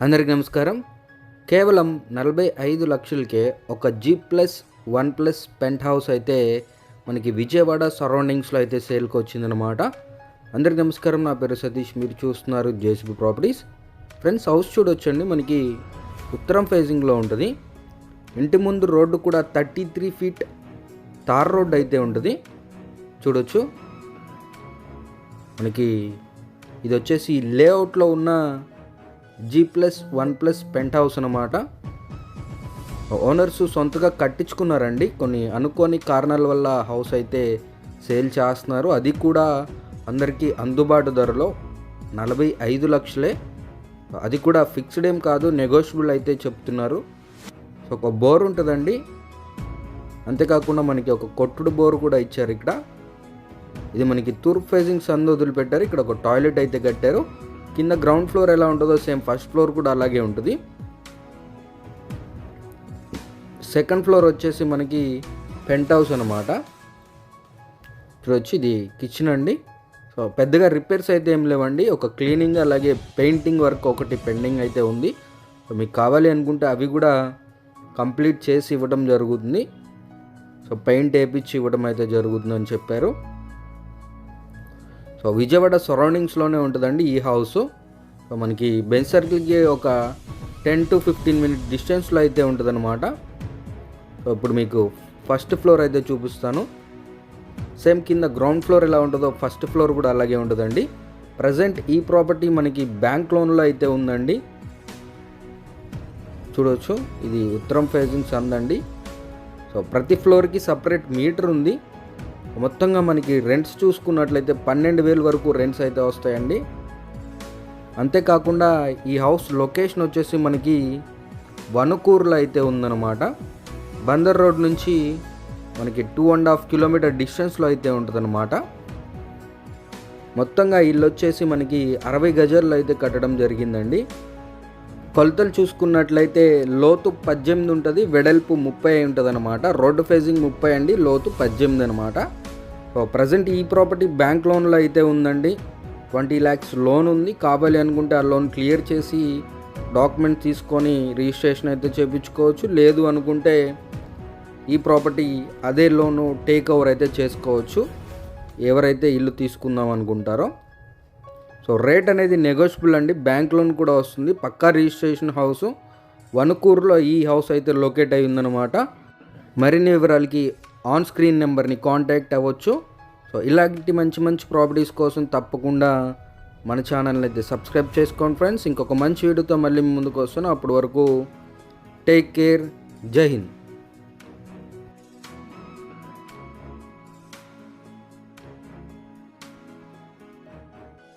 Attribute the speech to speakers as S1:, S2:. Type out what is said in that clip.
S1: అందరికీ నమస్కారం. కేవలం 45 లక్షలకే ఒక G+1+ పెంట్ హౌస్ అయితే మనకి విజయవాడ సరౌండింగ్స్లో అయితే సేల్కి వచ్చిందనమాట. అందరికీ నమస్కారం, నా పేరు సతీష్, మీరు చూస్తున్నారు జేసీబీ ప్రాపర్టీస్. ఫ్రెండ్స్, హౌస్ చూడొచ్చండి, మనకి ఉత్తరం ఫేజింగ్లో ఉంటుంది. ఇంటి ముందు రోడ్డు కూడా 33 ఫీట్ తార్ రోడ్డు అయితే ఉంటుంది. చూడొచ్చు, మనకి ఇది వచ్చేసి లేఅవుట్లో ఉన్న G+1+ పెంట్ హౌస్ అన్నమాట. ఓనర్స్ సొంతగా కట్టించుకున్నారండి. కొన్ని అనుకోని కారణాల వల్ల హౌస్ అయితే సేల్ చేస్తున్నారు. అది కూడా అందరికీ అందుబాటు ధరలో 45 లక్షలే. అది కూడా ఫిక్స్డ్ ఏం కాదు, నెగోషియబుల్ అయితే చెప్తున్నారు. సో ఒక బోర్ ఉంటుందండి, అంతేకాకుండా మనకి ఒక కొట్టుడు బోర్ కూడా ఇచ్చారు ఇక్కడ. ఇది మనకి తూర్పు ఫేజింగ్ సందు వదిలిపెట్టారు. ఇక్కడ ఒక టాయిలెట్ అయితే కట్టారు. కింద గ్రౌండ్ ఫ్లోర్ ఎలా ఉంటుందో సేమ్ ఫస్ట్ ఫ్లోర్ కూడా అలాగే ఉంటుంది. సెకండ్ ఫ్లోర్ వచ్చేసి మనకి పెంట్ హౌస్ అనమాట. ఇక్కడ వచ్చి ఇది కిచెన్ అండి. సో పెద్దగా రిపేర్స్ అయితే ఏం లేవండి, ఒక క్లీనింగ్ అలాగే పెయింటింగ్ వర్క్ ఒకటి పెండింగ్ అయితే ఉంది. సో మీకు కావాలి అనుకుంటే అవి కూడా కంప్లీట్ చేసి ఇవ్వడం జరుగుతుంది. సో పెయింట్ వేయించి ఇవ్వడం అయితే జరుగుతుందని చెప్పారు. సో విజయవాడ సరౌండింగ్స్లోనే ఉంటుందండి ఈ హౌస్. సో మనకి బెంచ్ సర్కిల్కి ఒక 10 to 15 మినిట్ డిస్టెన్స్లో అయితే ఉంటుందన్నమాట. సో ఇప్పుడు మీకు ఫస్ట్ ఫ్లోర్ అయితే చూపిస్తాను. సేమ్ కింద గ్రౌండ్ ఫ్లోర్ ఎలా ఉంటుందో ఫస్ట్ ఫ్లోర్ కూడా అలాగే ఉంటుందండి. ప్రజెంట్ ఈ ప్రాపర్టీ మనకి బ్యాంక్ లోన్లో అయితే ఉందండి. చూడవచ్చు, ఇది ఉత్తరం ఫేజింగ్స్ అందండి. సో ప్రతి ఫ్లోర్కి సపరేట్ మీటర్ ఉంది. మొత్తంగా మనకి రెంట్స్ చూసుకున్నట్లయితే 12,000 వరకు రెంట్స్ అయితే వస్తాయండి. అంతేకాకుండా ఈ హౌస్ లొకేషన్ వచ్చేసి మనకి వనుకూరులో అయితే ఉందన్నమాట. బందర్ రోడ్ నుంచి మనకి 2.5 కిలోమీటర్ డిస్టెన్స్లో అయితే ఉంటుందన్నమాట. మొత్తంగా ఇల్లు వచ్చేసి మనకి 60 గజాల్లో అయితే కట్టడం జరిగిందండి. కొలతలు చూసుకున్నట్లయితే లోతు 18 ఉంటుంది, వెడల్పు 30 ఉంటుంది అనమాట. రోడ్డు ఫేజింగ్ 30 అండి, లోతు 18 అనమాట. సో ప్రజెంట్ ఈ ప్రాపర్టీ బ్యాంక్ లోన్లో అయితే ఉందండి. 20 lakhs లోన్ ఉంది. కావాలి అనుకుంటే ఆ లోన్ క్లియర్ చేసి డాక్యుమెంట్ తీసుకొని రిజిస్ట్రేషన్ అయితే చేయించుకోవచ్చు. లేదు అనుకుంటే ఈ ప్రాపర్టీ అదే లోను టేక్ ఓవర్ అయితే చేసుకోవచ్చు, ఎవరైతే ఇల్లు తీసుకుందాం అనుకుంటారో. సో రేట్ అనేది నెగోషియబుల్ అండి, బ్యాంక్ లోన్ కూడా వస్తుంది. పక్కా రిజిస్ట్రేషన్ హౌస్, వనుకూరులో ఈ హౌస్ అయితే లొకేట్ అయి ఉందన్నమాట. మరిన్ని వివరాలకి ఆన్ స్క్రీన్ నెంబర్ని కాంటాక్ట్ అవ్వచ్చు. సో ఇలాంటి మంచి మంచి ప్రాపర్టీస్ కోసం తప్పకుండా మన ఛానల్ని అయితే సబ్స్క్రైబ్ చేసుకోండి ఫ్రెండ్స్. ఇంకొక మంచి వీడియోతో మళ్ళీ ముందుకు వస్తాను. అప్పటి వరకు టేక్ కేర్. జై హింద్.